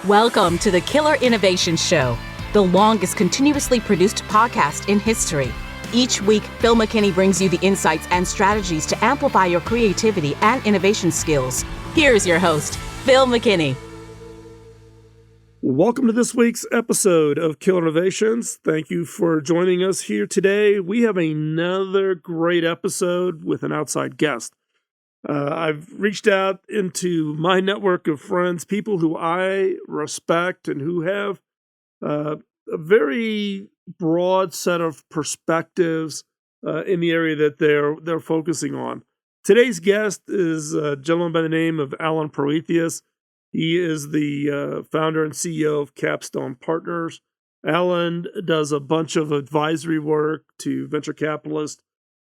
Welcome to the Killer Innovation Show, the longest continuously produced podcast in history. Each week, Phil McKinney brings you the insights and strategies to amplify your creativity and innovation skills. Here's your host, Phil McKinney. Welcome to this week's episode of Killer Innovations. Thank you for joining us here today. We have another great episode with an outside guest. I've reached out into my network of friends, people who I respect and who have a very broad set of perspectives in the area that they're focusing on. Today's guest is a gentleman by the name of Alan Proithis. He is the founder and CEO of Capstone Partners. Alan does a bunch of advisory work to venture capitalists,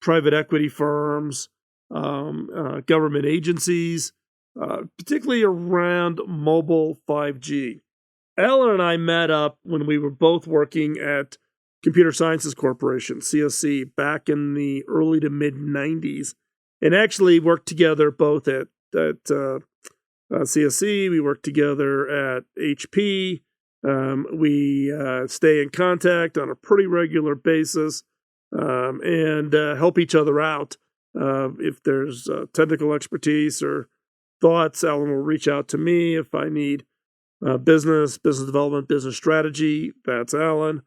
private equity firms, government agencies, particularly around mobile 5G. Alan and I met up when we were both working at Computer Sciences Corporation, CSC, back in the early to mid-90s, and actually worked together both at CSC. We worked together at HP. We stay in contact on a pretty regular basis and help each other out. If there's technical expertise or thoughts, Alan will reach out to me. If I need business development, business strategy, that's Alan.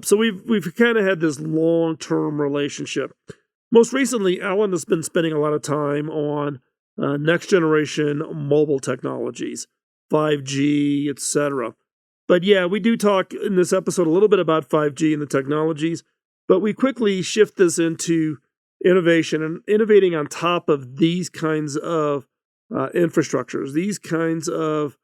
So we've kind of had this long-term relationship. Most recently, Alan has been spending a lot of time on next generation mobile technologies, 5G, etc. But yeah, we do talk in this episode a little bit about 5G and the technologies, but we quickly shift this into innovation and innovating on top of these kinds of infrastructures, these kinds of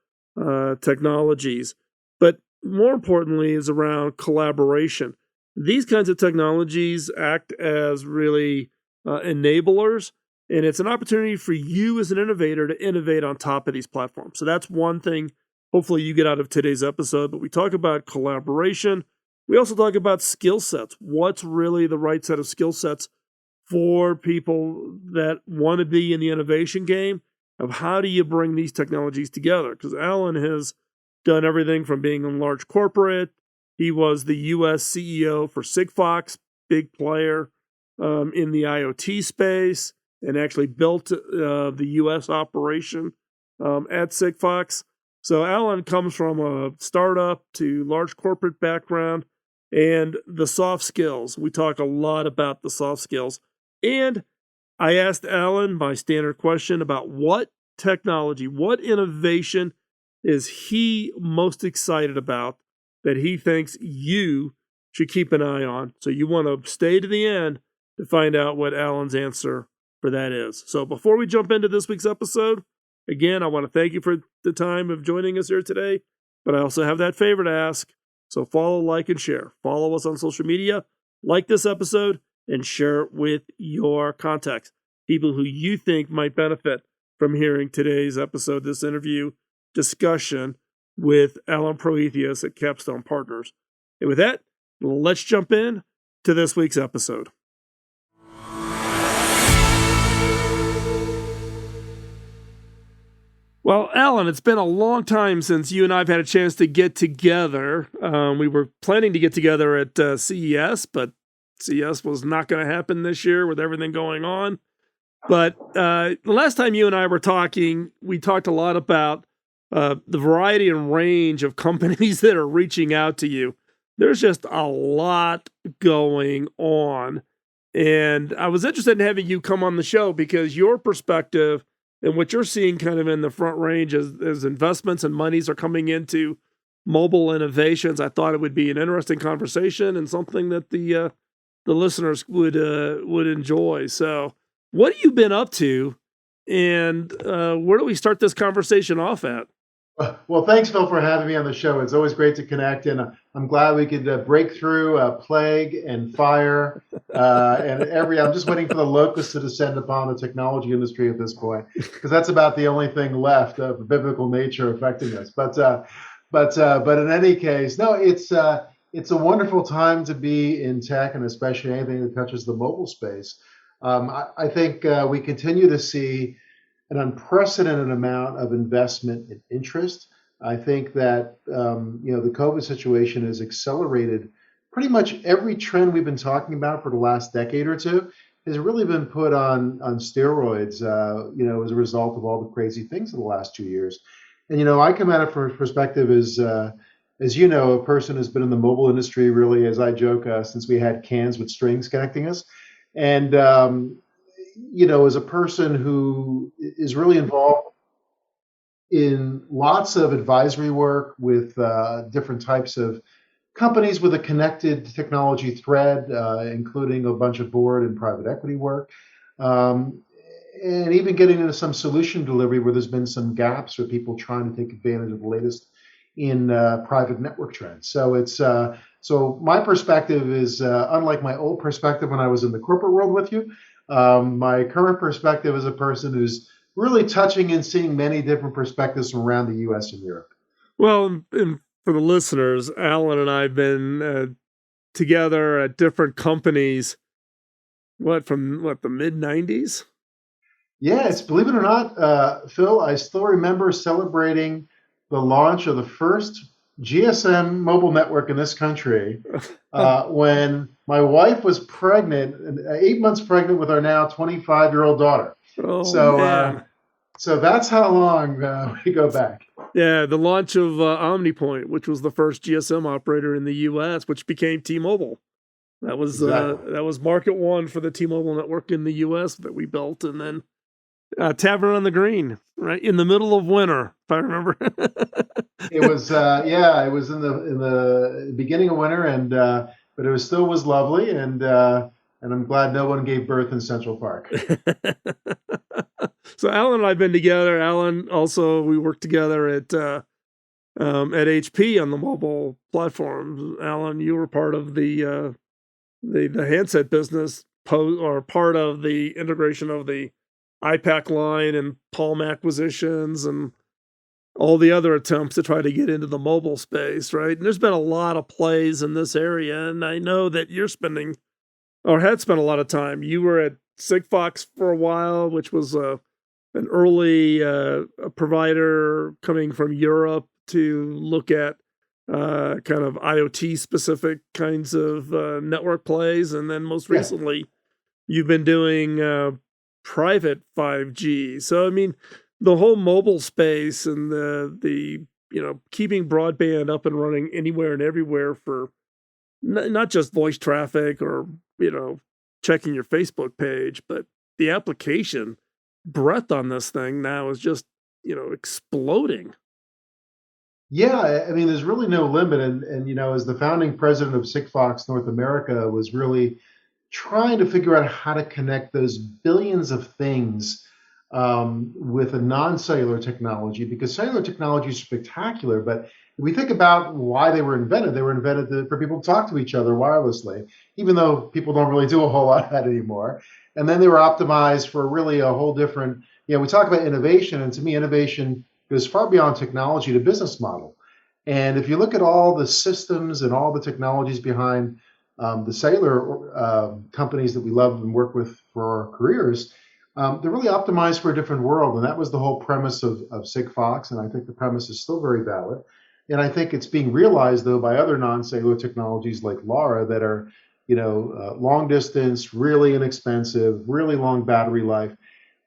technologies. But more importantly is around collaboration. These kinds of technologies act as really enablers, and it's an opportunity for you as an innovator to innovate on top of these platforms. So that's one thing hopefully you get out of today's episode. But we talk about collaboration. We also talk about skill sets. What's really the right set of skill sets for people that want to be in the innovation game of how do you bring these technologies together? Because Alan has done everything from being in large corporate. He was the U.S. CEO for Sigfox, big player in the IoT space, and actually built the U.S. operation at Sigfox. So Alan comes from a startup to large corporate background and the soft skills. We talk a lot about the soft skills. And I asked Alan my standard question about what technology, what innovation is he most excited about that he thinks you should keep an eye on. So you want to stay to the end to find out what Alan's answer for that is. So before we jump into this week's episode, again, I want to thank you for the time of joining us here today, but I also have that favor to ask. So follow, like, and share. Follow us on social media, like this episode, and share it with your contacts, people who you think might benefit from hearing today's episode, this interview discussion with Alan Proithis at Capstone Partners. And with that, let's jump in to this week's episode. Well, Alan, it's been a long time since you and I have had a chance to get together. We were planning to get together at CES, but CES was not going to happen this year with everything going on. But the last time you and I were talking, we talked a lot about the variety and range of companies that are reaching out to you. There's just a lot going on. And I was interested in having you come on the show because your perspective and what you're seeing kind of in the front range as investments and monies are coming into mobile innovations, I thought it would be an interesting conversation and something that the listeners would enjoy. So what have you been up to, and where do we start this conversation off at? Well, thanks, Phil, for having me on the show. It's always great to connect, and I'm glad we could break through plague and fire I'm just waiting for the locusts to descend upon the technology industry at this point, because that's about the only thing left of biblical nature affecting us. But in any case, no, it's a wonderful time to be in tech, and especially anything that touches the mobile space. I think we continue to see an unprecedented amount of investment and interest I think that the COVID situation has accelerated pretty much every trend we've been talking about for the last decade or two has really been put on steroids, as a result of all the crazy things of the last 2 years. And I come at it from a perspective as a person who's been in the mobile industry really, as I joke, since we had cans with strings connecting us, and as a person who is really involved in lots of advisory work with different types of companies with a connected technology thread, including a bunch of board and private equity work, and even getting into some solution delivery where there's been some gaps or people trying to take advantage of the latest in private network trends. So my perspective is unlike my old perspective when I was in the corporate world with you. My current perspective is a person who's really touching and seeing many different perspectives from around the U.S. and Europe. Well, and for the listeners, Alan and I have been together at different companies. From the mid '90s? Yeah, believe it or not, Phil, I still remember celebrating the launch of the first GSM mobile network in this country when my wife was pregnant, 8 months pregnant with our now 25-year-old daughter. So that's how long we go back. Yeah, the launch of OmniPoint, which was the first GSM operator in the U.S., which became T-Mobile. That was that was market one for the T-Mobile network in the U.S. that we built, and then Tavern on the Green, right in the middle of winter, if I remember. It was it was in the beginning of winter, and but it still was lovely, and I'm glad no one gave birth in Central Park. So Alan and I've been together. Alan also, we worked together at HP on the mobile platforms. Alan, you were part of the handset business, or part of the integration of the iPac line and Palm acquisitions and all the other attempts to try to get into the mobile space, right? And there's been a lot of plays in this area, and I know that you're spending, or had spent a lot of time. You were at Sigfox for a while, which was an early provider coming from Europe to look at kind of IoT specific kinds of network plays. And then most recently, you've been doing private 5G. So, I mean, the whole mobile space and the keeping broadband up and running anywhere and everywhere for not just voice traffic or, checking your Facebook page, but the application breadth on this thing now is just, exploding. Yeah, I mean, there's really no limit. And as the founding president of Sigfox North America was really trying to figure out how to connect those billions of things with a non-cellular technology, because cellular technology is spectacular. But if we think about why they were invented for people to talk to each other wirelessly, even though people don't really do a whole lot of that anymore. And then they were optimized for really a whole different, we talk about innovation, and to me, innovation goes far beyond technology to business model. And if you look at all the systems and all the technologies behind the cellular companies that we love and work with for our careers, they're really optimized for a different world. And that was the whole premise of Sigfox. And I think the premise is still very valid. And I think it's being realized, though, by other non-cellular technologies like LoRa that are, long distance, really inexpensive, really long battery life,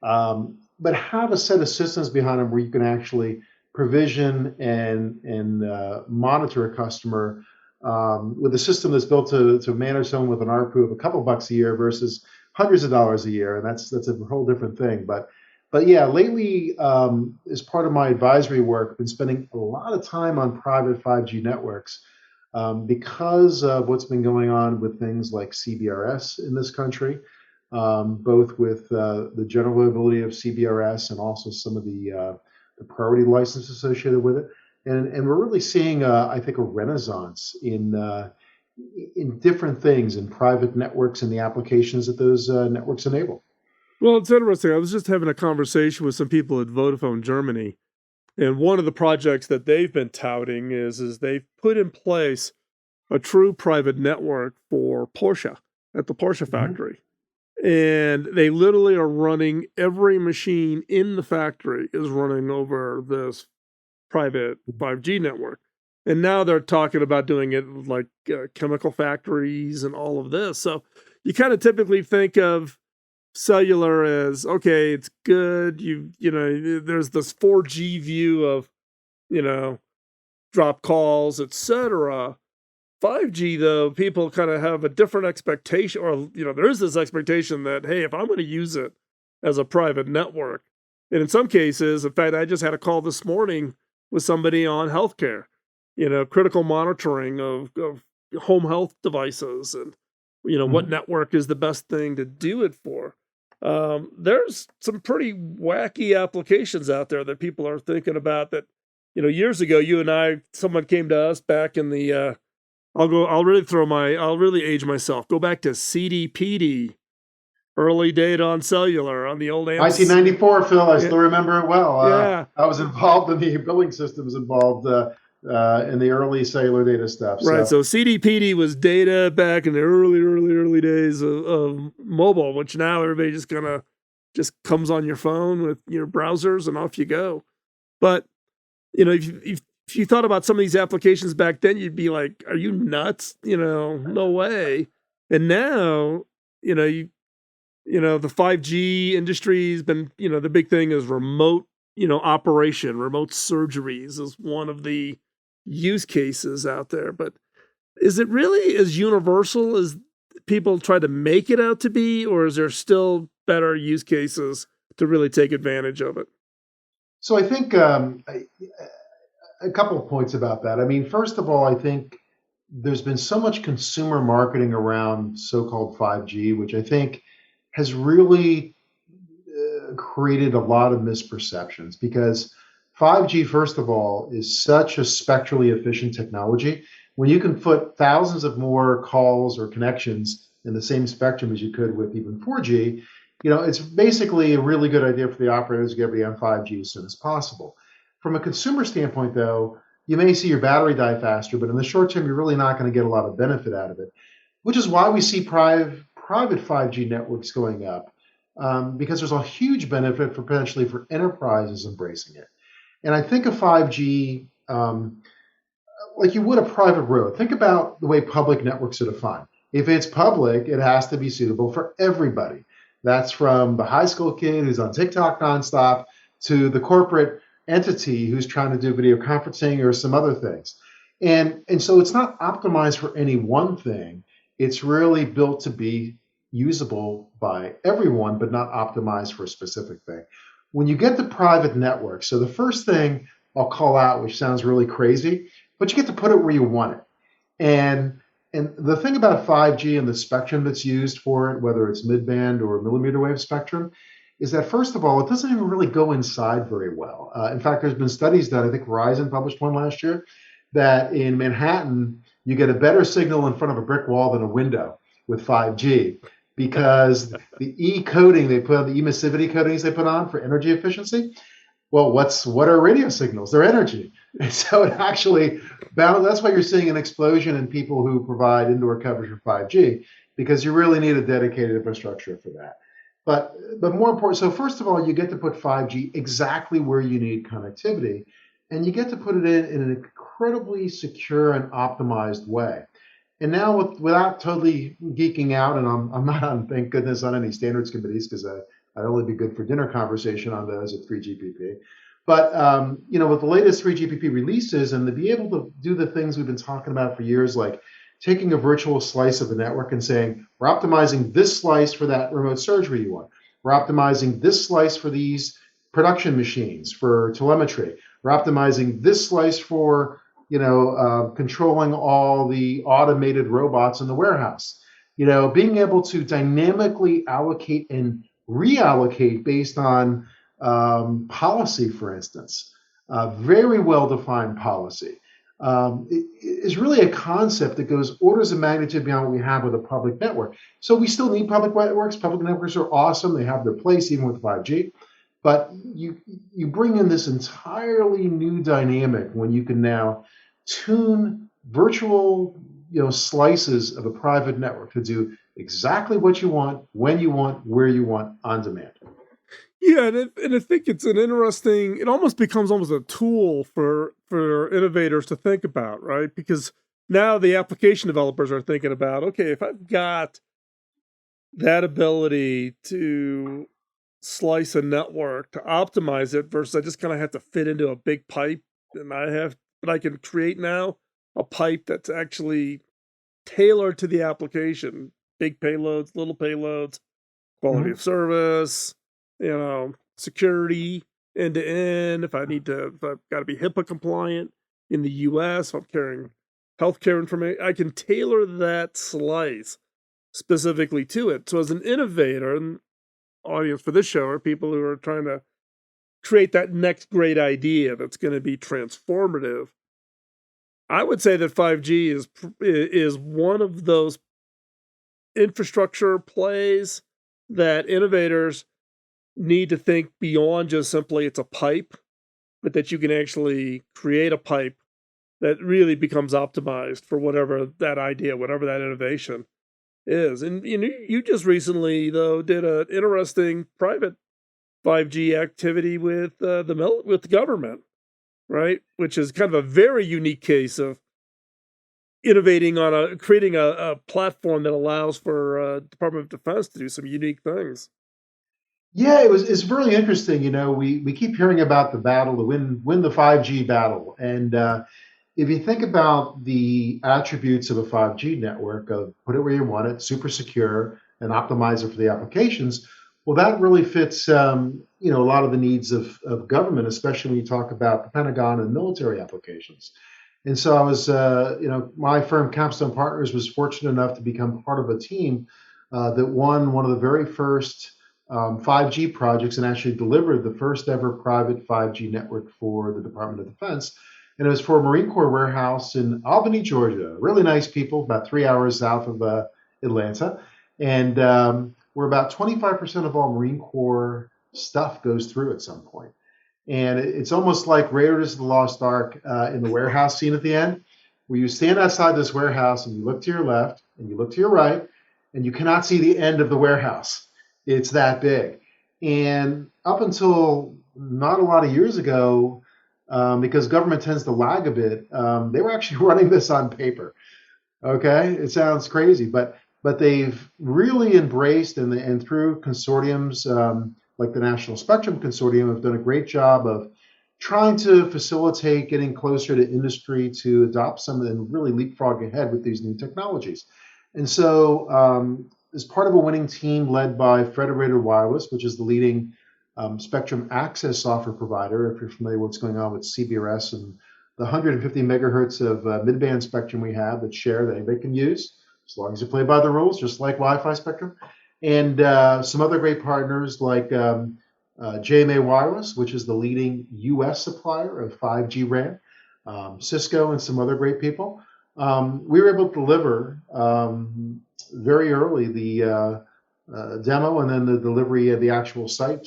but have a set of systems behind them where you can actually provision and monitor a customer with a system that's built to manage someone with an ARPU of a couple bucks a year versus hundreds of dollars a year, and that's a whole different thing. But yeah, lately, as part of my advisory work, I've been spending a lot of time on private 5G networks because of what's been going on with things like CBRS in this country, both with the general availability of CBRS and also some of the priority license associated with it. And we're really seeing, I think, a renaissance in different things, in private networks and the applications that those networks enable. Well, it's interesting. I was just having a conversation with some people at Vodafone Germany, and one of the projects that they've been touting is they've put in place a true private network for Porsche at the Porsche factory. And they literally are running, every machine in the factory is running over this private 5G network. And now they're talking about doing it like chemical factories and all of this. So you kind of typically think of cellular as, okay, it's good. There's this 4G view of, drop calls, etc. 5G, though, people kind of have a different expectation, or, there is this expectation that, hey, if I'm going to use it as a private network, and in some cases, in fact, I just had a call this morning with somebody on healthcare, critical monitoring of home health devices and, what network is the best thing to do it for. There's some pretty wacky applications out there that people are thinking about that, years ago, someone came to us back in the, I'll really age myself. Go back to CDPD, early data on cellular on the old 1994, Phil. I still remember it well. Yeah. I was involved in the billing systems involved in the early cellular data stuff. Right. So CDPD was data back in the early days of mobile, which now everybody just comes on your phone with your browsers and off you go. But if you thought about some of these applications back then, you'd be like, are you nuts? No way. And now, the 5G industry has been, the big thing is remote, operation, remote surgeries is one of the use cases out there. But is it really as universal as people try to make it out to be, or is there still better use cases to really take advantage of it? So I think a couple of points about that. I mean, first of all, I think there's been so much consumer marketing around so-called 5G, which I think has really created a lot of misperceptions, because 5G, first of all, is such a spectrally efficient technology. When you can put thousands of more calls or connections in the same spectrum as you could with even 4G, it's basically a really good idea for the operators to get everybody on 5G as soon as possible. From a consumer standpoint, though, you may see your battery die faster, but in the short term, you're really not going to get a lot of benefit out of it, which is why we see private 5G networks going up, because there's a huge benefit potentially for enterprises embracing it. And I think of 5G like you would a private road. Think about the way public networks are defined. If it's public, it has to be suitable for everybody. That's from the high school kid who's on TikTok nonstop to the corporate entity who's trying to do video conferencing or some other things. And so it's not optimized for any one thing. It's really built to be usable by everyone, but not optimized for a specific thing. When you get to private networks, so the first thing I'll call out, which sounds really crazy, but you get to put it where you want it. And the thing about 5G and the spectrum that's used for it, whether it's mid-band or millimeter wave spectrum, is that, first of all, it doesn't even really go inside very well. In fact, there's been studies done, I think Verizon published one last year, that in Manhattan, you get a better signal in front of a brick wall than a window with 5G, because the E-coding they put on, the emissivity coatings they put on for energy efficiency, well, what are radio signals? They're energy. And so it actually, that's why you're seeing an explosion in people who provide indoor coverage for 5G, because you really need a dedicated infrastructure for that. But more important, so first of all, you get to put 5G exactly where you need connectivity, and you get to put it in an incredibly secure and optimized way. And now without totally geeking out, and I'm not on, thank goodness, on any standards committees, because I'd only be good for dinner conversation on those at 3GPP. But with the latest 3GPP releases, and to be able to do the things we've been talking about for years, like taking a virtual slice of the network and saying, we're optimizing this slice for that remote surgery you want. We're optimizing this slice for these production machines, for telemetry. We're optimizing this slice for controlling all the automated robots in the warehouse. Being able to dynamically allocate and reallocate based on policy, for instance, very well-defined policy, is really a concept that goes orders of magnitude beyond what we have with a public network. So we still need public networks. Public networks are awesome. They have their place even with 5G. But you bring in this entirely new dynamic when you can now tune virtual slices of a private network to do exactly what you want, when you want, where you want, on demand. Yeah, and I think it's an interesting. It almost becomes almost a tool for innovators to think about, right? Because now the application developers are thinking about, okay, if I've got that ability to slice a network to optimize it versus I just kind of have to fit into a big pipe, and but I can create now a pipe that's actually tailored to the application, big payloads, little payloads, quality of service, security end to end. If I've got to be HIPAA compliant in the US, if I'm carrying healthcare information, I can tailor that slice specifically to it. So as an innovator, and audience for this show are people who are trying to create that next great idea that's going to be transformative. I would say that 5G is one of those infrastructure plays that innovators need to think beyond just simply it's a pipe, but that you can actually create a pipe that really becomes optimized for whatever that idea, whatever that innovation is. And you just recently though did an interesting private 5G activity with with the government, right? Which is kind of a very unique case of innovating on creating a platform that allows for Department of Defense to do some unique things. Yeah, it's really interesting. We keep hearing about the battle to win the 5G battle, and if you think about the attributes of a 5G network, of put it where you want it, super secure, and optimize it for the applications, well, that really fits a lot of the needs of government, especially when you talk about the Pentagon and military applications. And so I was, my firm Capstone Partners was fortunate enough to become part of a team that won one of the very first 5G projects and actually delivered the first ever private 5G network for the Department of Defense. And it was for a Marine Corps warehouse in Albany, Georgia. Really nice people, about 3 hours south of Atlanta. And where about 25% of all Marine Corps stuff goes through at some point. And it's almost like Raiders of the Lost Ark in the warehouse scene at the end, where you stand outside this warehouse and you look to your left and you look to your right, and you cannot see the end of the warehouse. It's that big. And up until not a lot of years ago, because government tends to lag a bit, they were actually running this on paper. Okay, it sounds crazy, but they've really embraced and through consortiums like the National Spectrum Consortium have done a great job of trying to facilitate getting closer to industry to adopt some and really leapfrog ahead with these new technologies. And so as part of a winning team led by Convida Wireless, which is the leading spectrum access software provider, if you're familiar with what's going on with CBRS and the 150 megahertz of mid-band spectrum we have that's shared that anybody can use, as long as you play by the rules, just like Wi-Fi spectrum. And some other great partners like JMA Wireless, which is the leading US supplier of 5G RAN, Cisco, and some other great people. We were able to deliver very early the demo and then the delivery of the actual site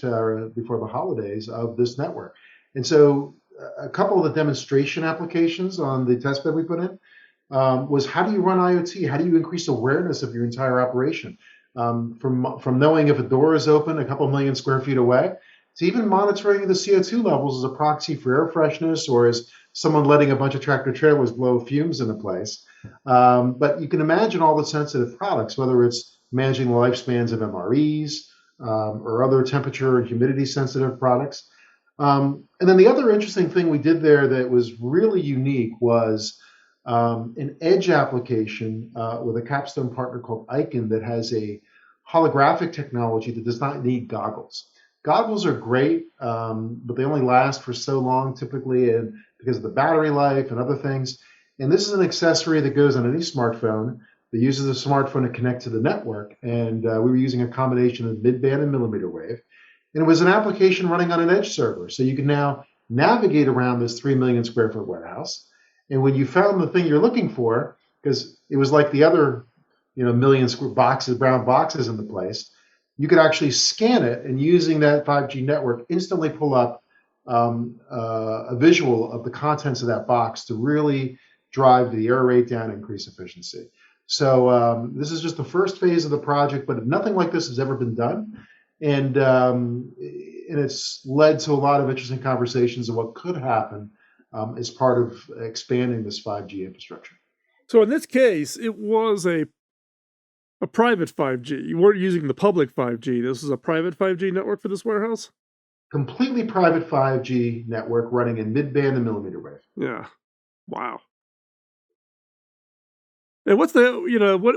before the holidays of this network. And so a couple of the demonstration applications on the testbed we put in was how do you run IoT? How do you increase awareness of your entire operation? From knowing if a door is open a couple million square feet away to even monitoring the CO2 levels as a proxy for air freshness or as someone letting a bunch of tractor trailers blow fumes in a place. But you can imagine all the sensitive products, whether it's managing the lifespans of MREs or other temperature and humidity sensitive products. And then the other interesting thing we did there that was really unique was an edge application with a capstone partner called Icon that has a holographic technology that does not need goggles. Goggles are great, but they only last for so long typically and because of the battery life and other things. And this is an accessory that goes on any smartphone that uses a smartphone to connect to the network. And we were using a combination of mid-band and millimeter wave. And it was an application running on an edge server. So you can now navigate around this 3 million square foot warehouse. And when you found the thing you're looking for, because it was like the other million square boxes, brown boxes in the place, you could actually scan it and using that 5G network instantly pull up a visual of the contents of that box to really drive the error rate down and increase efficiency. So this is just the first phase of the project, but nothing like this has ever been done. And and it's led to a lot of interesting conversations of what could happen as part of expanding this 5G infrastructure. So in this case, it was a private 5G. You weren't using the public 5G. This is a private 5G network for this warehouse? Completely private 5G network running in mid-band and millimeter wave. Yeah. Wow. And what's the,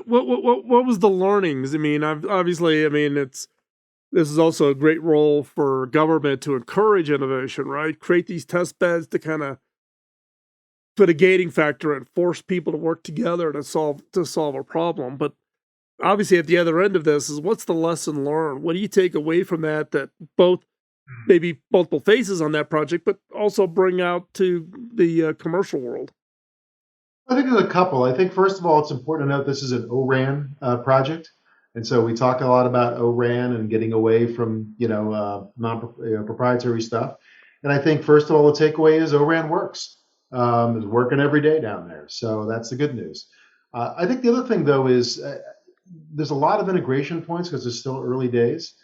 what was the learnings? I mean, obviously, this is also a great role for government to encourage innovation, right? Create these test beds to kind of put a gating factor and force people to work together to solve a problem. But obviously, at the other end of this is what's the lesson learned? What do you take away from that both maybe multiple phases on that project, but also bring out to the commercial world? I think there's a couple. I think, first of all, it's important to note this is an ORAN project. And so we talk a lot about ORAN and getting away from, proprietary stuff. And I think, first of all, the takeaway is ORAN works. It's working every day down there. So that's the good news. I think the other thing, though, is there's a lot of integration points because it's still early days.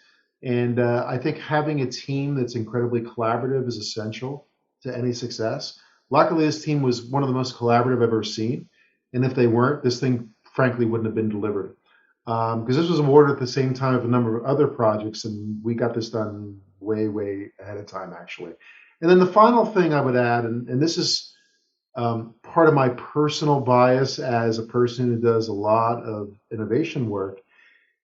And I think having a team that's incredibly collaborative is essential to any success. Luckily, this team was one of the most collaborative I've ever seen. And if they weren't, this thing, frankly, wouldn't have been delivered. Because this was awarded at the same time of a number of other projects, and we got this done way, way ahead of time, actually. And then the final thing I would add, and this is part of my personal bias as a person who does a lot of innovation work,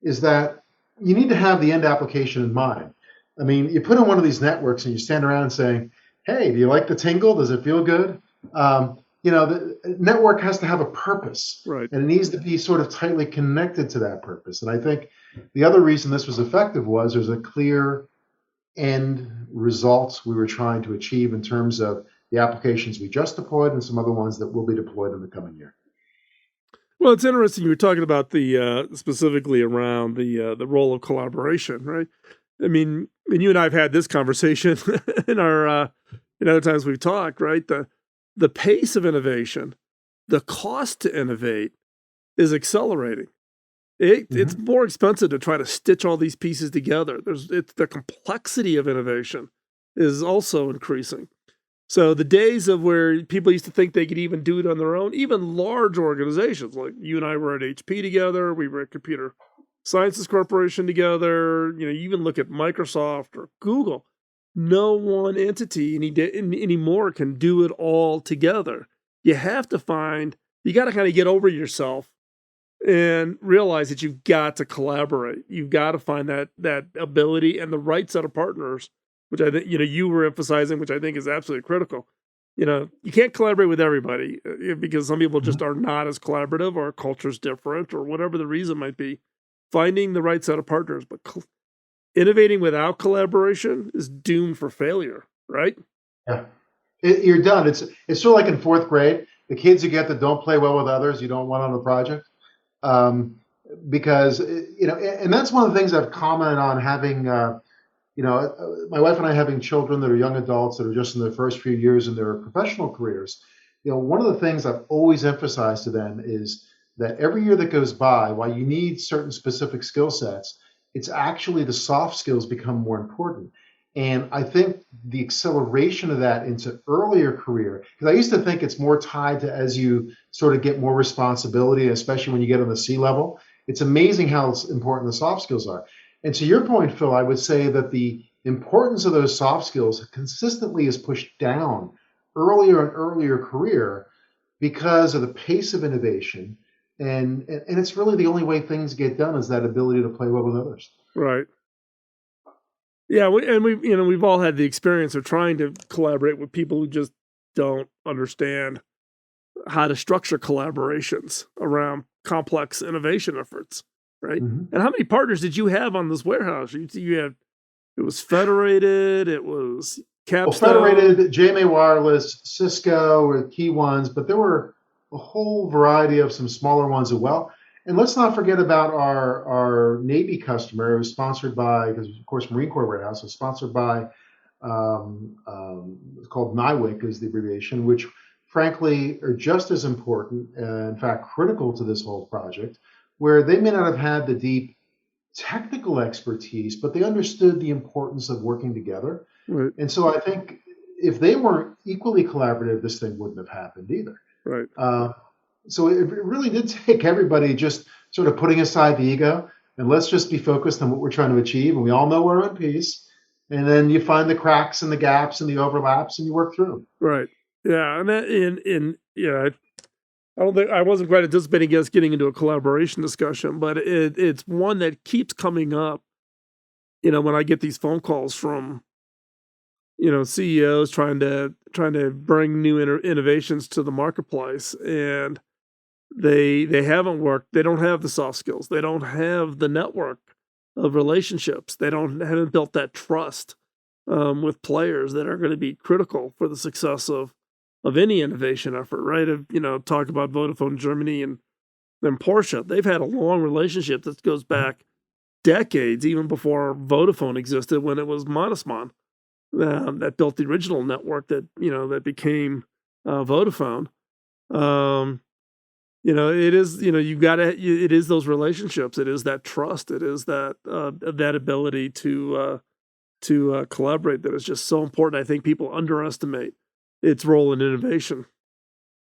is that you need to have the end application in mind. I mean, you put in one of these networks and you stand around saying, hey, do you like the tingle? Does it feel good? The network has to have a purpose, right? And it needs to be sort of tightly connected to that purpose. And I think the other reason this was effective was there's a clear end results we were trying to achieve in terms of the applications we just deployed and some other ones that will be deployed in the coming year. Well, it's interesting you were talking about the specifically around the role of collaboration, right? I mean, you and I have had this conversation in our in other times we've talked, right? The pace of innovation, the cost to innovate is accelerating. It's more expensive to try to stitch all these pieces together. The complexity of innovation is also increasing. So the days of where people used to think they could even do it on their own, even large organizations, like you and I were at HP together, we were at Computer Sciences Corporation together, you even look at Microsoft or Google, no one entity anymore can do it all together. You have to you got to kind of get over yourself and realize that you've got to collaborate. You've got to find that ability and the right set of partners, which I think, you were emphasizing, which I think is absolutely critical. You can't collaborate with everybody because some people just are not as collaborative or culture's different or whatever the reason might be. Finding the right set of partners, but innovating without collaboration is doomed for failure, right? Yeah, you're done. It's sort of like in fourth grade, the kids you get that don't play well with others, you don't want on the project. Because, and that's one of the things I've commented on having, my wife and I having children that are young adults that are just in their first few years in their professional careers. One of the things I've always emphasized to them is that every year that goes by, while you need certain specific skill sets, it's actually the soft skills become more important. And I think the acceleration of that into earlier career, because I used to think it's more tied to as you sort of get more responsibility, especially when you get on the C level. It's amazing how important the soft skills are. And to your point, Phil, I would say that the importance of those soft skills consistently is pushed down earlier and earlier career because of the pace of innovation. And it's really the only way things get done is that ability to play well with others. Right. Yeah, we've all had the experience of trying to collaborate with people who just don't understand how to structure collaborations around complex innovation efforts, right? Mm-hmm. And how many partners did you have on this warehouse? You had, it was Federated, it was Capstone. Well, Federated, JMA Wireless, Cisco were key ones, but there were a whole variety of some smaller ones as well. And let's not forget about our Navy customer. It was sponsored by, because of course Marine Corps Warehouse was sponsored by, it's called NIWIC is the abbreviation, which frankly are just as important, in fact critical to this whole project, where they may not have had the deep technical expertise, but they understood the importance of working together. Right. And so I think if they weren't equally collaborative, this thing wouldn't have happened either. Right. So it really did take everybody just sort of putting aside the ego and let's just be focused on what we're trying to achieve. And we all know our own piece. And then you find the cracks and the gaps and the overlaps and you work through them. Right. Yeah. And that yeah, I don't think I wasn't quite anticipating us getting into a collaboration discussion, but it's one that keeps coming up. When I get these phone calls from CEOs trying to bring new innovations to the marketplace, and they haven't worked. They don't have the soft skills. They don't have the network of relationships. They haven't built that trust with players that are going to be critical for the success of any innovation effort, right? Talk about Vodafone Germany and then Porsche. They've had a long relationship that goes back decades, even before Vodafone existed, when it was Monosman that built the original network that became Vodafone. It is, it is those relationships. It is that trust. It is that ability to collaborate that is just so important. I think people underestimate its role in innovation.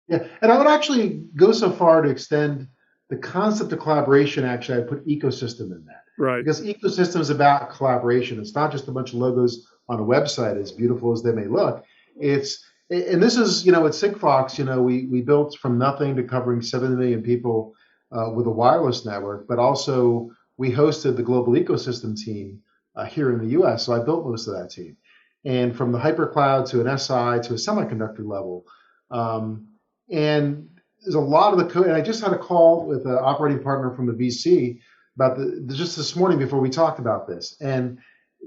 Yeah, and I would actually go so far to extend the concept of collaboration. Actually, I put ecosystem in that. Right. Because ecosystem is about collaboration. It's not just a bunch of logos on a website, as beautiful as they may look. And this is, at Sigfox, we built from nothing to covering 7 million people with a wireless network, but also we hosted the global ecosystem team here in the US. So I built most of that team. And from the hypercloud to an SI to a semiconductor level. And there's a lot of the code. And I just had a call with an operating partner from the VC about just this morning before we talked about this. And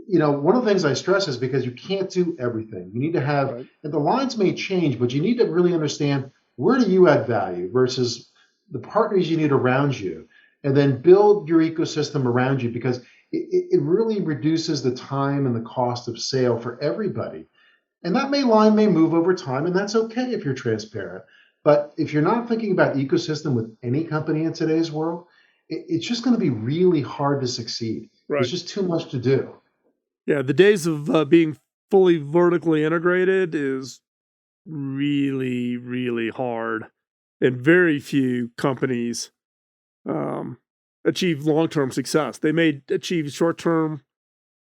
one of the things I stress is because you can't do everything. You need to have, right. And the lines may change, but you need to really understand where do you add value versus the partners you need around you, and then build your ecosystem around you, because it really reduces the time and the cost of sale for everybody. And that line may move over time, and that's okay if you're transparent. But if you're not thinking about ecosystem with any company in today's world, it's just going to be really hard to succeed. Right. There's just too much to do. Yeah, the days of being fully vertically integrated is really, really hard, and very few companies achieve long-term success. They may achieve short-term,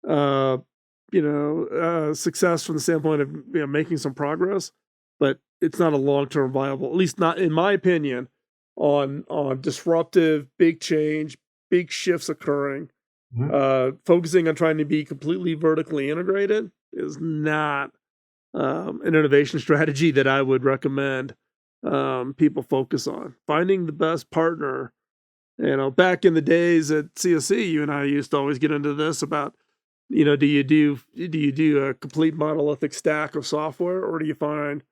success from the standpoint of making some progress, but it's not a long-term viable, at least not in my opinion, on disruptive, big change, big shifts occurring. Mm-hmm. Focusing on trying to be completely vertically integrated is not an innovation strategy that I would recommend people focus on. Finding the best partner. Back in the days at CSC, you and I used to always get into this about, do you do a complete monolithic stack of software, or do you find,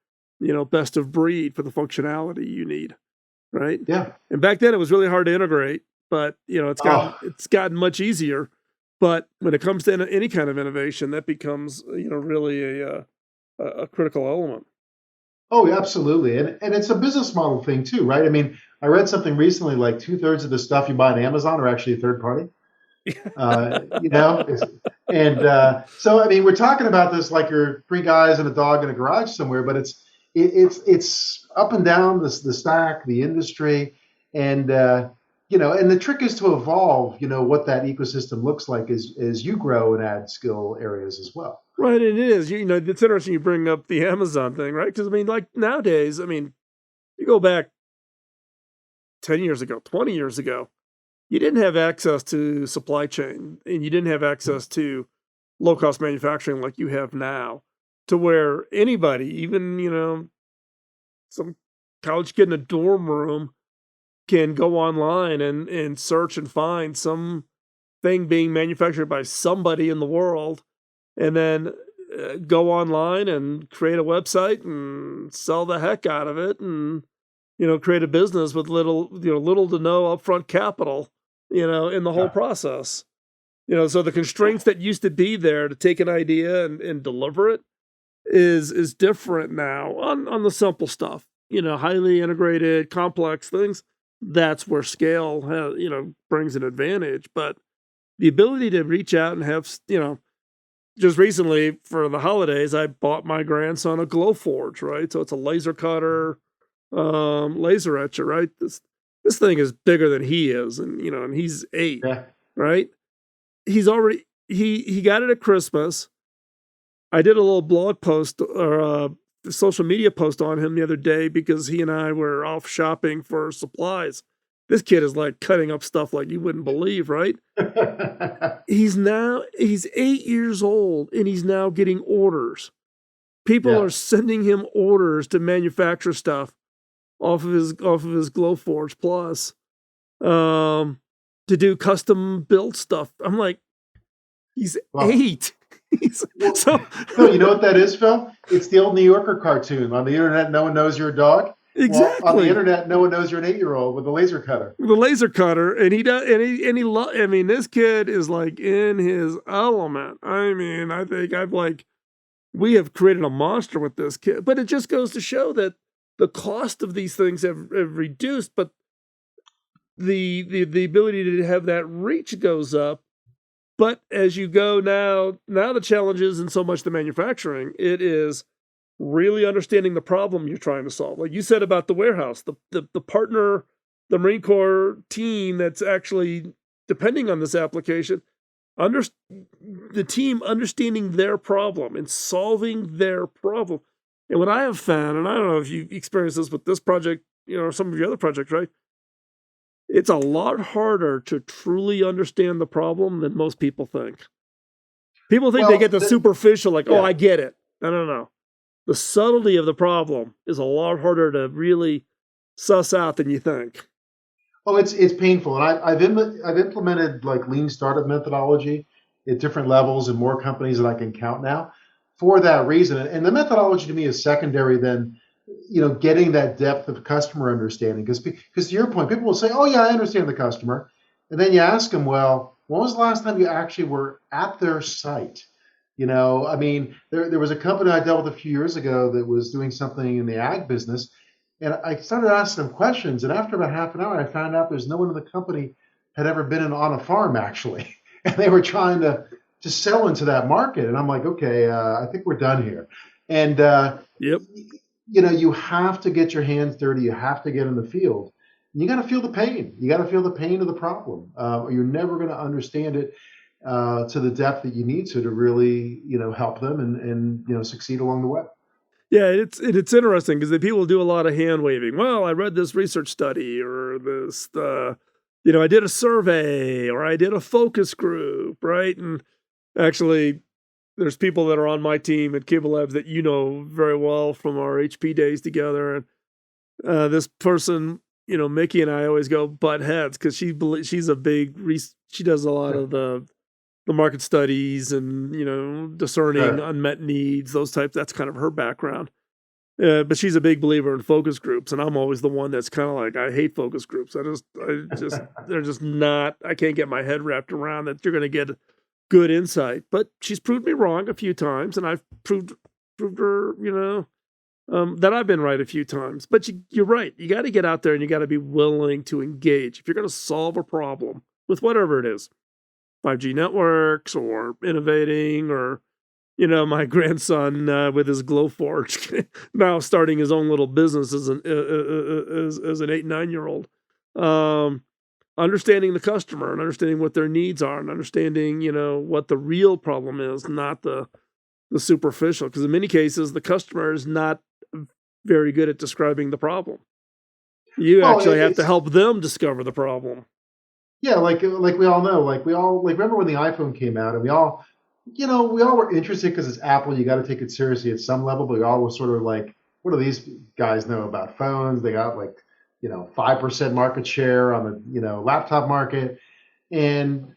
best of breed for the functionality you need, right? Yeah. And back then it was really hard to integrate, but it's gotten much easier. But when it comes to any kind of innovation, that becomes really a critical element. Oh, absolutely. And it's a business model thing too, right? I mean, I read something recently, like 2/3 of the stuff you buy on Amazon are actually a third party. So I mean, we're talking about this like you're 3 guys and a dog in a garage somewhere, but it's up and down the stack, the industry, and and the trick is to evolve, what that ecosystem looks like as you grow and add skill areas as well. Right, it is. It's interesting you bring up the Amazon thing, right? Because like nowadays, you go back 10 years ago, 20 years ago, you didn't have access to supply chain, and you didn't have access to low-cost manufacturing like you have now, to where anybody, even, some college kid in a dorm room, can go online and search and find some thing being manufactured by somebody in the world, and then go online and create a website and sell the heck out of it, and create a business with little to no upfront capital, in the whole process. So the constraints that used to be there to take an idea and deliver it is different now on the simple stuff. Highly integrated, complex things. That's where scale brings an advantage. But the ability to reach out and have, just recently for the holidays, I bought my grandson a Glowforge, right? So it's a laser cutter, laser etcher, right? This thing is bigger than he is, and he's 8, Yeah. right? He got it at Christmas. I did a little blog post or a social media post on him the other day because he and I were off shopping for supplies. This kid is like cutting up stuff like you wouldn't believe, right? He's 8 years old and he's now getting orders. People are sending him orders to manufacture stuff off of his Glowforge Plus, to do custom build stuff. I'm like, he's 8. Phil, you know what that is, Phil? It's the old New Yorker cartoon. On the internet, no one knows you're a dog. Exactly. Well, on the internet, no one knows you're an 8-year-old with a laser cutter. The laser cutter, and he does, I mean, this kid is like in his element. I mean, I think we have created a monster with this kid. But it just goes to show that the cost of these things have reduced, but the ability to have that reach goes up. But as you go now the challenge isn't so much the manufacturing, it is really understanding the problem you're trying to solve. Like you said about the warehouse, the partner, the Marine Corps team that's actually depending on this application, the team understanding their problem and solving their problem. And what I have found, and I don't know if you experienced this with this project, or some of your other projects, right? It's a lot harder to truly understand the problem than most people think. People think they get the superficial, like, oh, I get it. No. The subtlety of the problem is a lot harder to really suss out than you think. Oh, it's painful. And I've implemented like lean startup methodology at different levels in more companies than I can count now for that reason. And the methodology to me is secondary than getting that depth of customer understanding. Because to your point, people will say, oh, yeah, I understand the customer. And then you ask them, well, when was the last time you actually were at their site? I mean, there was a company I dealt with a few years ago that was doing something in the ag business. And I started asking them questions. And after about half an hour, I found out there's no one in the company had ever been on a farm, actually. And they were trying to sell into that market. And I'm like, okay, I think we're done here. And, yep. You have to get your hands dirty. You have to get in the field. You got to feel the pain. You got to feel the pain of the problem. Or you're never going to understand it to the depth that you need to really, help them and succeed along the way. Yeah, it's interesting because people do a lot of hand waving. Well, I read this research study, or this, I did a survey, or I did a focus group, right? And actually, there's people that are on my team at Cable Labs that very well from our HP days together. And this person, Mickey and I always go butt heads because she's a big, she does a lot of the market studies and, discerning unmet needs, those types. That's kind of her background. But she's a big believer in focus groups. And I'm always the one that's kind of like, I hate focus groups. They're just not, I can't get my head wrapped around that you're going to get good insight. But she's proved me wrong a few times. And I've proved her, that I've been right a few times. But you're right. You got to get out there and you got to be willing to engage. If you're going to solve a problem with whatever it is, 5G networks or innovating, or, my grandson with his Glowforge now starting his own little business as an 8 and 9-year-old. Understanding the customer and understanding what their needs are and understanding, what the real problem is, not the superficial. Because in many cases, the customer is not very good at describing the problem. You actually have to help them discover the problem. Yeah, like we all know, remember when the iPhone came out, and we all were interested because it's Apple. You got to take it seriously at some level, but we all were sort of like, what do these guys know about phones? They got 5% market share on the laptop market, and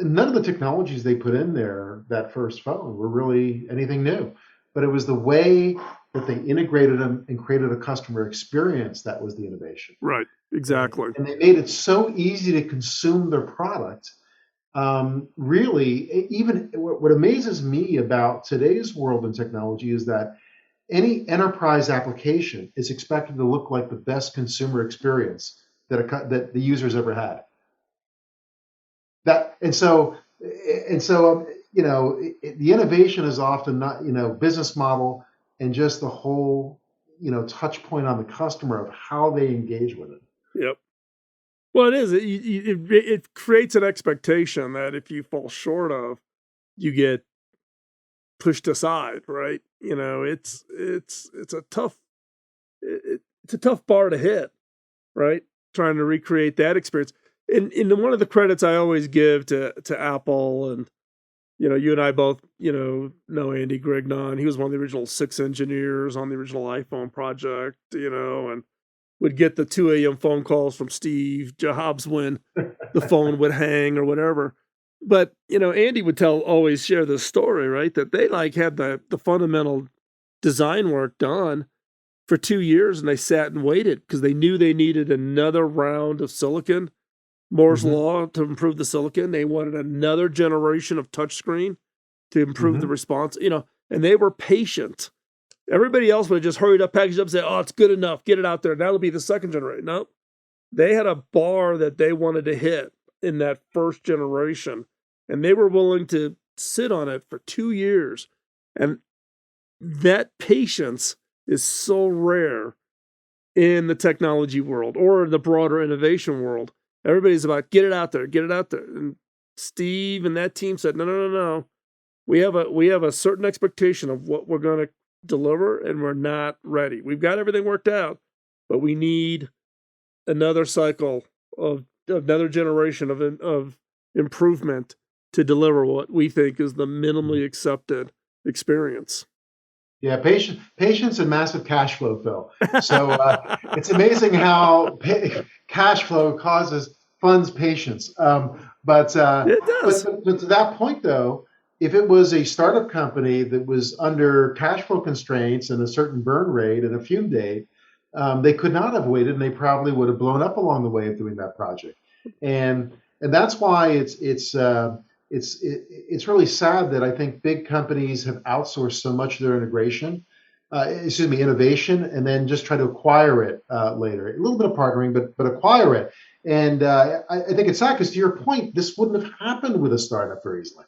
none of the technologies they put in there that first phone were really anything new. But it was the way that they integrated them and created a customer experience that was the innovation. Right. Exactly. And they made it so easy to consume their product. Really, even what amazes me about today's world and technology is that any enterprise application is expected to look like the best consumer experience that the user's ever had. that and so the innovation is often not business model and just the whole touch point on the customer of how they engage with it. Yep. Well, it is. It creates an expectation that if you fall short of, you get pushed aside, right? It's a it's a tough bar to hit, right? Trying to recreate that experience. And one of the credits I always give to Apple, and you and I both know Andy Grignon. He was one of the original 6 engineers on the original iPhone project, and would get the 2 a.m. phone calls from Steve Jobs when the phone would hang or whatever. But Andy would always share this story, right? That they had the fundamental design work done for 2 years, and they sat and waited because they knew they needed another round of silicon, Moore's law, to improve the silicon. They wanted another generation of touchscreen to improve the response, and they were patient. Everybody else would have just hurried up, packaged up, and said, "Oh, it's good enough. Get it out there. That'll be the second generation." No, they had a bar that they wanted to hit in that first generation, and they were willing to sit on it for 2 years. And that patience is so rare in the technology world or the broader innovation world. Everybody's about get it out there. And Steve and that team said, no. We have a certain expectation of what we're going to deliver, and we're not ready. We've got everything worked out, but we need another cycle of another generation of improvement to deliver what we think is the minimally accepted experience. Yeah, patience and massive cash flow, Phil. So it's amazing how cash flow funds patience. But It does. But to that point, though, if it was a startup company that was under cash flow constraints and a certain burn rate and a fume date, they could not have waited, and they probably would have blown up along the way of doing that project. And that's why it's really sad that I think big companies have outsourced so much of their innovation, and then just try to acquire it later. A little bit of partnering, but acquire it. And I think it's sad because, to your point, this wouldn't have happened with a startup very easily.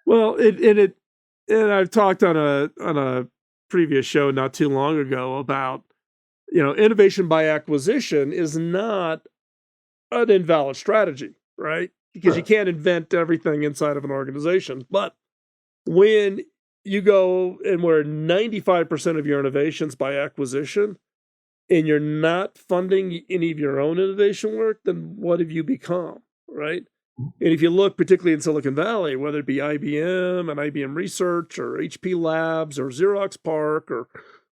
Well, and I've talked on a previous show not too long ago about innovation by acquisition is not an invalid strategy, right? Because you can't invent everything inside of an organization. But when you go and where 95% of your innovations by acquisition, and you're not funding any of your own innovation work, then what have you become, right? And if you look particularly in Silicon Valley, whether it be IBM and IBM Research or HP Labs or Xerox PARC or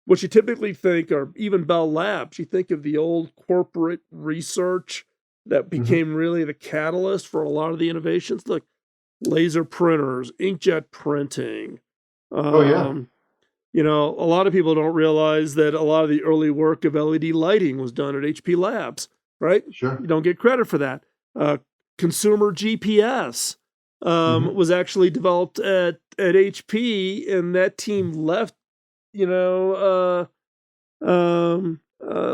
what you typically think, or even Bell Labs, you think of the old corporate research that became really the catalyst for a lot of the innovations, like laser printers, inkjet printing. A lot of people don't realize that a lot of the early work of LED lighting was done at HP Labs, right? Sure. You don't get credit for that. Consumer GPS was actually developed at HP, and that team left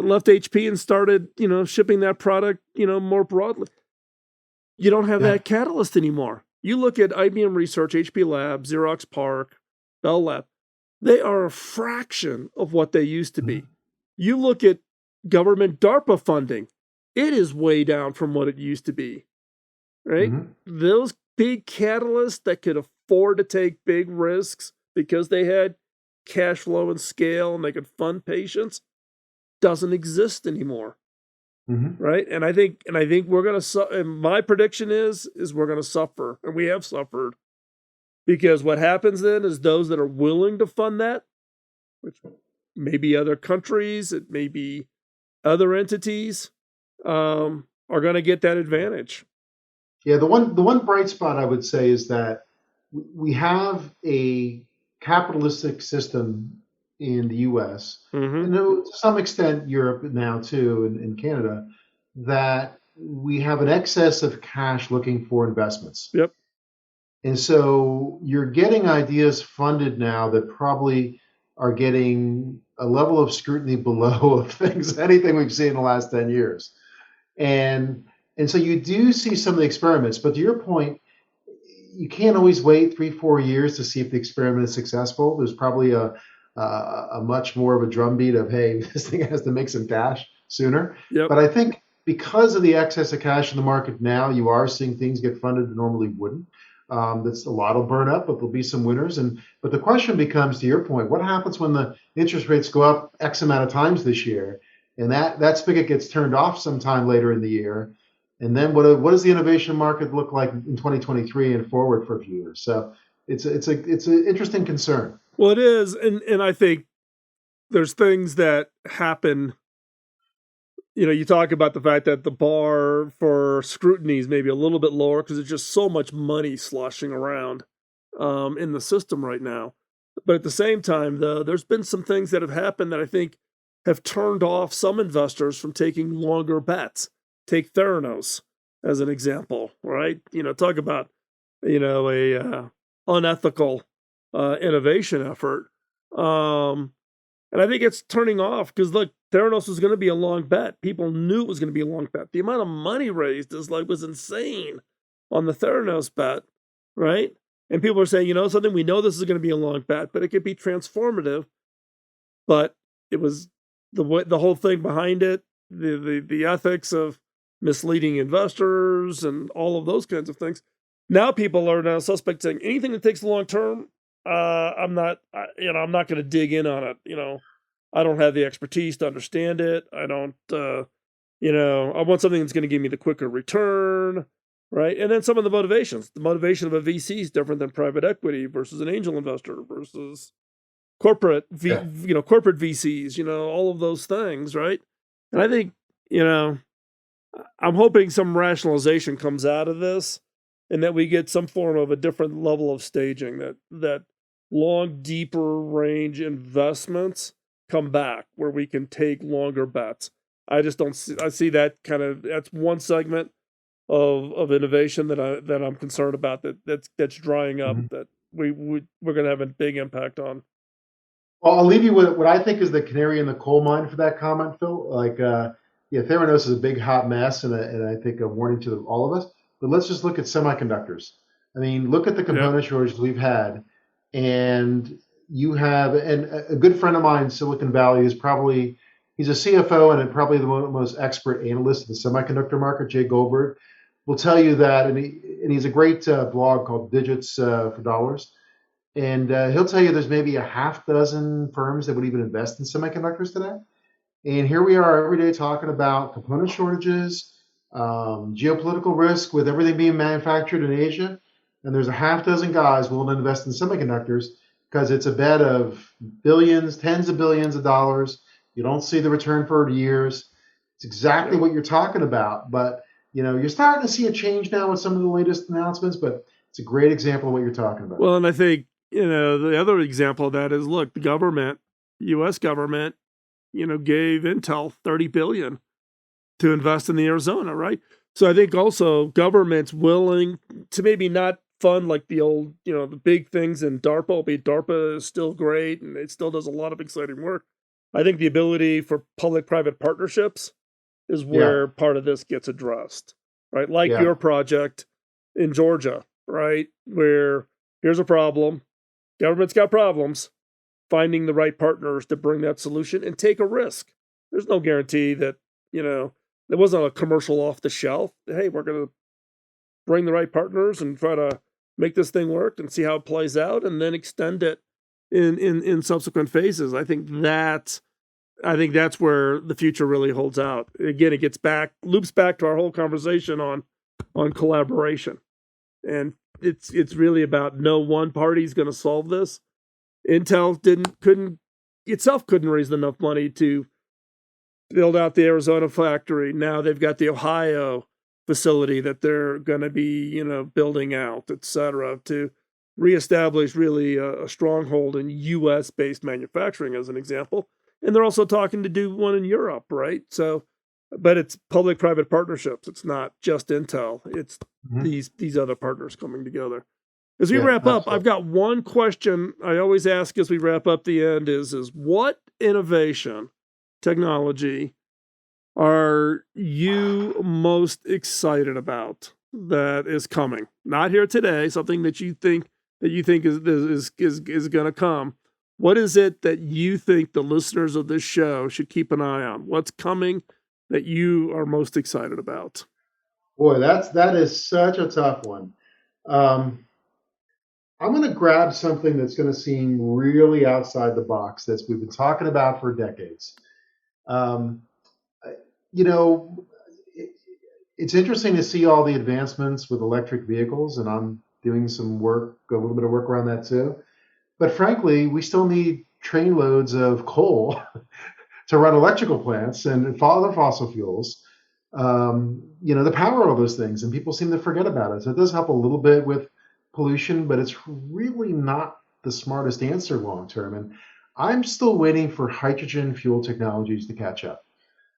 HP and started, shipping that product, more broadly. You don't have that catalyst anymore. You look at IBM Research, HP Labs, Xerox PARC, Bell Lab. They are a fraction of what they used to be. You look at government DARPA funding. It is way down from what it used to be, right? Those big catalysts that could afford to take big risks because they had cash flow and scale and they could fund patients doesn't exist anymore, right? And I think we're going to, and my prediction is we're going to suffer, and we have suffered, because what happens then is those that are willing to fund that, which may be other countries, it may be other entities, are going to get that advantage. Yeah, the one bright spot I would say is that we have a capitalistic system in the U.S. and to some extent Europe now too, and Canada, that we have an excess of cash looking for investments. Yep. And so you're getting ideas funded now that probably are getting a level of scrutiny below of anything we've seen in the last 10 years. And And so you do see some of the experiments, but to your point, you can't always wait 3-4 years to see if the experiment is successful. There's probably a much more of a drumbeat of, hey, this thing has to make some cash sooner. Yep. But I think because of the excess of cash in the market now, you are seeing things get funded that normally wouldn't. That's a lot will burn up, but there'll be some winners. But the question becomes, to your point, what happens when the interest rates go up X amount of times this year, and that spigot gets turned off sometime later in the year? And then what does the innovation market look like in 2023 and forward for a few years? So it's an interesting concern. Well, it is, and I think there's things that happen. You talk about the fact that the bar for scrutiny is maybe a little bit lower because there's just so much money sloshing around in the system right now. But at the same time, though, there's been some things that have happened that I think have turned off some investors from taking longer bets. Take Theranos as an example, right? Talk about, a unethical innovation effort. And I think it's turning off because, look, Theranos was going to be a long bet. People knew it was going to be a long bet. The amount of money raised was insane on the Theranos bet, right? And people are saying, something, we know this is going to be a long bet, but it could be transformative. But it was the whole thing behind it, the ethics of misleading investors and all of those kinds of things. Now people are now suspecting anything that takes the long term. I'm not going to dig in on it. I don't have the expertise to understand it. I don't, I want something that's going to give me the quicker return, right? And then some of the motivations. The motivation of a VC is different than private equity versus an angel investor versus corporate VCs. All of those things, right? And I think, I'm hoping some rationalization comes out of this, and that we get some form of a different level of staging, that long, deeper range investments come back where we can take longer bets. I just don't see, I see that that's one segment of innovation that I'm concerned about, that's drying up, that we're going to have a big impact on. Well, I'll leave you with what I think is the canary in the coal mine for that comment, Phil. Theranos is a big hot mess, and I think a warning to all of us. But let's just look at semiconductors. I mean, look at the component shortage we've had, and you have, and a good friend of mine in Silicon Valley he's a CFO and probably the most expert analyst in the semiconductor market, Jay Goldberg, will tell you that, and he's a great blog called Digits for Dollars, and he'll tell you there's maybe a half dozen firms that would even invest in semiconductors today. And here we are every day talking about component shortages, geopolitical risk with everything being manufactured in Asia. And there's a half dozen guys willing to invest in semiconductors because it's a bet of billions, tens of billions of dollars. You don't see the return for years. It's exactly what you're talking about. But, you're starting to see a change now with some of the latest announcements, but it's a great example of what you're talking about. Well, and I think, the other example of that is, look, the government, U.S. government, gave Intel $30 billion to invest in the Arizona, right? So I think also government's willing to maybe not fund like the old, the big things in DARPA, albeit DARPA is still great and it still does a lot of exciting work. I think the ability for public-private partnerships is where part of this gets addressed, right? Like your project in Georgia, right? Where here's a problem, government's got problems, finding the right partners to bring that solution and take a risk. There's no guarantee that, there wasn't a commercial off the shelf. Hey, we're going to bring the right partners and try to make this thing work and see how it plays out and then extend it in subsequent phases. I think that's where the future really holds out. Again, it loops back to our whole conversation on collaboration. And it's really about no one party is going to solve this. Intel couldn't raise enough money to build out the Arizona factory. Now they've got the Ohio facility that they're going to be, building out, et cetera, to reestablish really a stronghold in U.S.-based manufacturing, as an example. And they're also talking to do one in Europe, right? So, but it's public-private partnerships. It's not just Intel. It's these other partners coming together. As we wrap up, I've got one question I always ask as we wrap up the end is what innovation, technology, are you most excited about that is coming? Not here today, something that you think is going to come. What is it that you think the listeners of this show should keep an eye on? What's coming that you are most excited about? Boy, that is such a tough one. I'm going to grab something that's going to seem really outside the box that we've been talking about for decades. You know, it's interesting to see all the advancements with electric vehicles, and I'm doing some work, a little bit of work around that too. But frankly, we still need trainloads of coal to run electrical plants and other fossil fuels, to power all those things. And people seem to forget about it. So it does help a little bit with pollution, but it's really not the smartest answer long term. And I'm still waiting for hydrogen fuel technologies to catch up.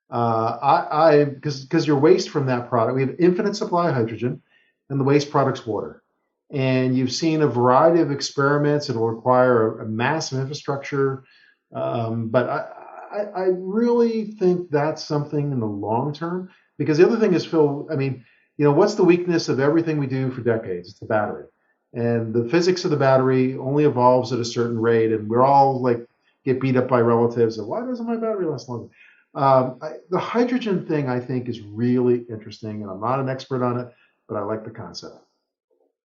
Because your waste from that product, we have infinite supply of hydrogen, and the waste product's water. And you've seen a variety of experiments. It'll require a massive infrastructure, but I really think that's something in the long term. Because the other thing is, Phil, what's the weakness of everything we do for decades? It's the battery, and the physics of the battery only evolves at a certain rate, and we're all get beat up by relatives. And why doesn't my battery last longer? The hydrogen thing, I think, is really interesting, and I'm not an expert on it, but I like the concept.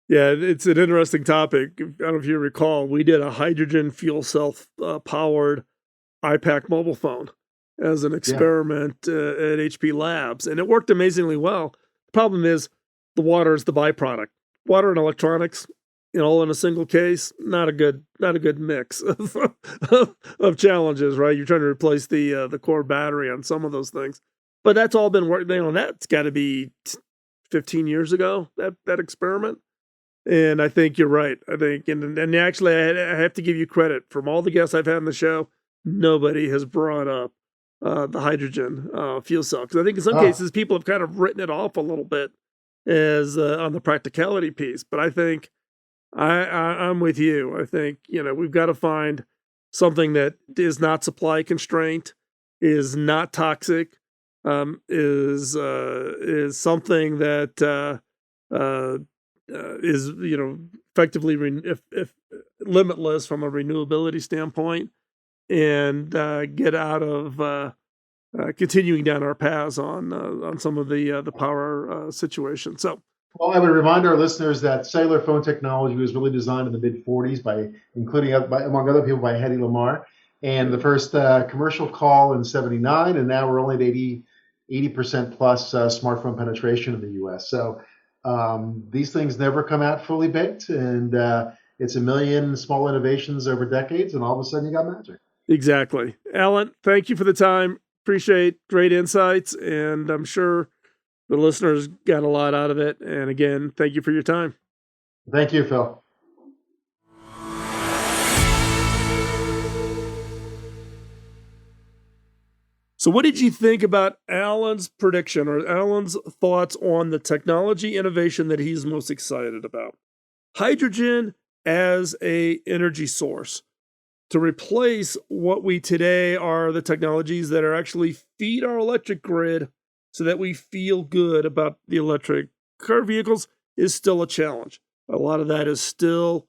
Yeah, it's an interesting topic. I don't know if you recall, we did a hydrogen fuel cell powered iPac mobile phone as an experiment at HP Labs, and it worked amazingly well. The problem is the water is the byproduct. Water and electronics, all in a single case, not a good mix of challenges, right? You're trying to replace the core battery on some of those things, but that's all been working on. That's got to be 15 years ago, that experiment. And I think you're right. I think, and actually, I have to give you credit. From all the guests I've had on the show, nobody has brought up the hydrogen fuel cell, because I think in some cases people have kind of written it off a little bit as on the practicality piece. But I think I'm with you. I think we've got to find something that is not supply constraint, is not toxic, is something that is effectively if limitless from a renewability standpoint, and get out of continuing down our paths on some of the power situation. So, well, I would remind our listeners that cellular phone technology was really designed in the mid-'40s among other people, by Hedy Lamarr, and the first commercial call in '79, and now we're only at 80% plus smartphone penetration in the U.S. So these things never come out fully baked, and it's a million small innovations over decades, and all of a sudden you got magic. Exactly. Alan, thank you for the time. Appreciate great insights, and I'm sure the listeners got a lot out of it. And again, thank you for your time. Thank you, Phil. So what did you think about Alan's prediction or Alan's thoughts on the technology innovation that he's most excited about? Hydrogen as an energy source to replace what we today are the technologies that are actually feed our electric grid so that we feel good about the electric car vehicles is still a challenge. A lot of that is still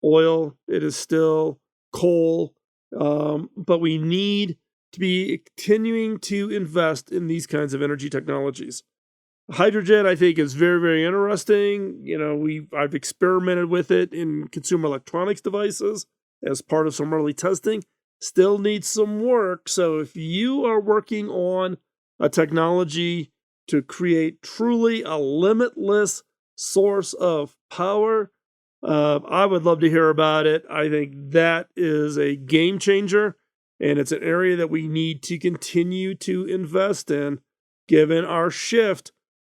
oil. It is still coal. But we need to be continuing to invest in these kinds of energy technologies. Hydrogen, I think, is very, very interesting. I've experimented with it in consumer electronics devices as part of some early testing. Still needs some work. So if you are working on a technology to create truly a limitless source of power, I would love to hear about it. I think that is a game changer, and it's an area that we need to continue to invest in, given our shift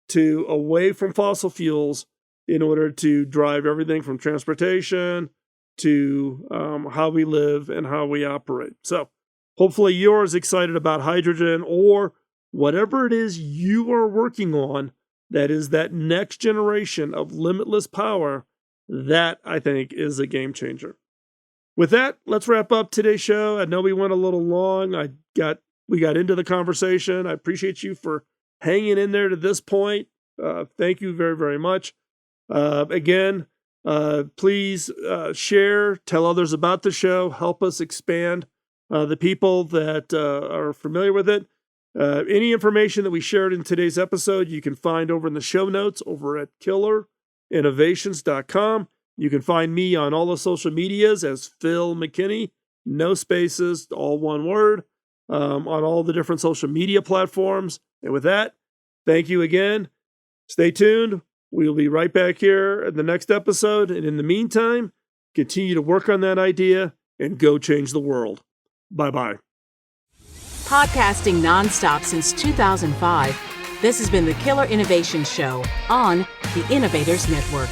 to away from fossil fuels in order to drive everything from transportation to how we live and how we operate. So hopefully you're as excited about hydrogen or whatever it is you are working on that is that next generation of limitless power. That, I think, is a game changer. With that, let's wrap up today's show. I know we went a little long. I got we got into the conversation. I appreciate you for hanging in there to this point. Thank you very, very much. Again, please share, tell others about the show, help us expand the people that are familiar with it. Any information that we shared in today's episode, you can find over in the show notes over at killerinnovations.com. You can find me on all the social medias as Phil McKinney, no spaces, all one word, on all the different social media platforms. And with that, thank you again. Stay tuned. We'll be right back here in the next episode. And in the meantime, continue to work on that idea and go change the world. Bye-bye. Podcasting nonstop since 2005, this has been the Killer Innovation Show on the Innovators Network.